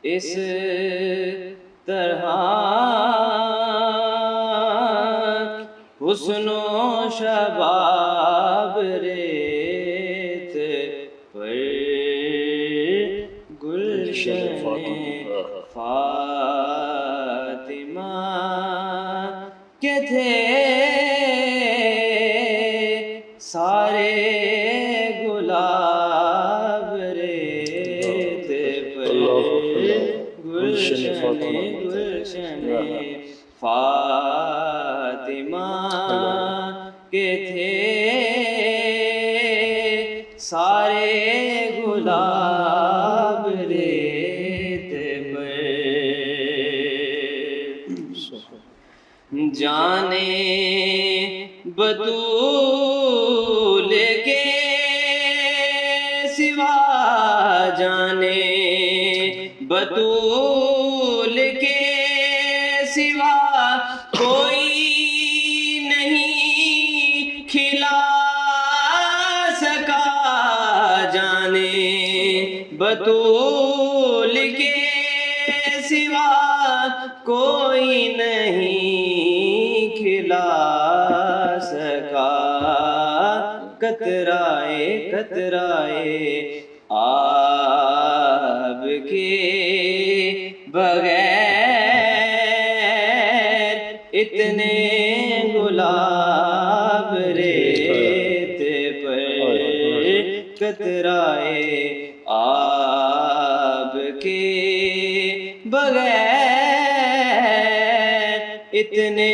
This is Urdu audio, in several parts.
اس طرح حسن و شباب ریت پر گلشن فاطمہ کے تھے سارے گلاب ریت پر گلشن فاطمہ کے تھے سارے گلاب ریت پر جانے بطول کے سوا جانے بطول کے سوا کوئی نہیں کھلا سکا جانے بطول کے سوا کوئی نہیں کھلا سکا قطرائے قطرائے آب کے بغیر اتنے گلاب ریت پر قطرائے آب کے بغیر اتنے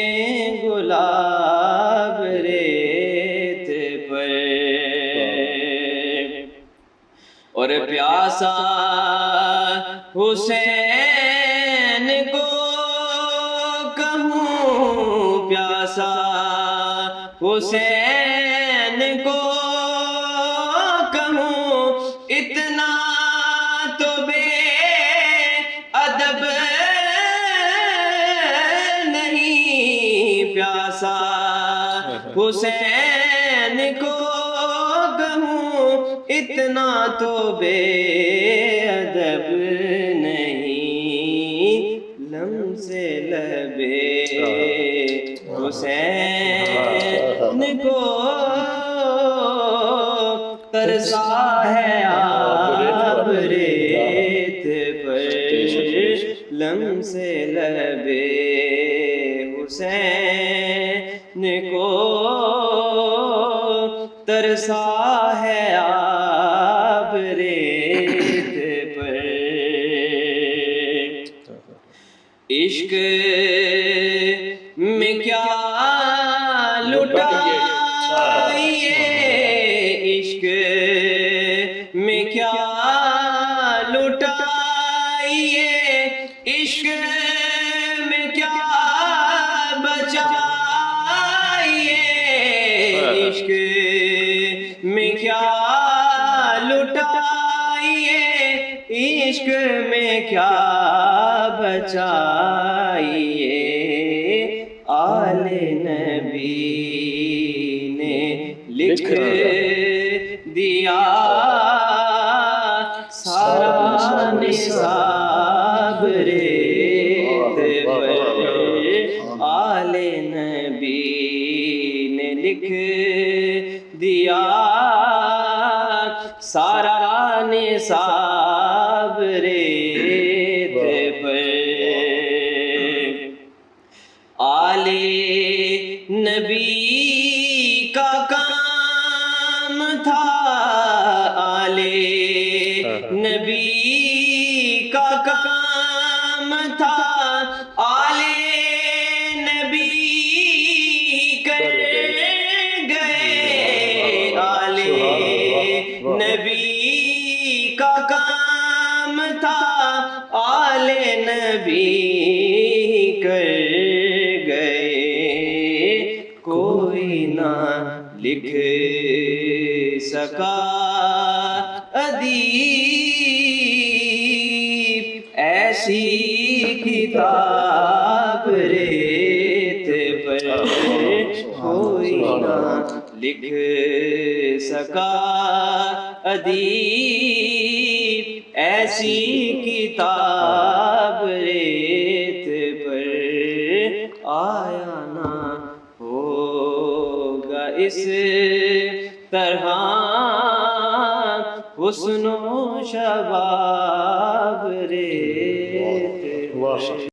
گلاب ریت پر اور پیاسا حسین کو کہوں پیاسا حسین کو کہوں اتنا تو بے ادب نہیں پیاسا حسین کو کہوں اتنا تو بے ادب نہیں لمس لبے حسین کو ترسا ہے آب ریت پر لمس لبے حسین کو ترسا ہے آب ریت پر عشق میں کیا لٹائیے عشق میں کیا لٹائیے عشق میں کیا بچائیے عشق میں کیا لٹائیے عشق میں کیا بچائیے آل نبی نے لکھ دیا سارا نصاب ریت پر آل نبی نے لکھ دیا سارا نصاب ریت پر آل نبی کا کام تھا آل نبی کا کام تھا آل نبی کر گئے آل نبی کا کام تھا آل نبی کر گئے کوئی نہ لکھ سکا ادیب ایسی کتاب ریت پر کوئی نہ لکھ سکا ادیب ایسی کتاب ریت پر آیا نہ ہوگا اس طرح حسن و شباب ریت پر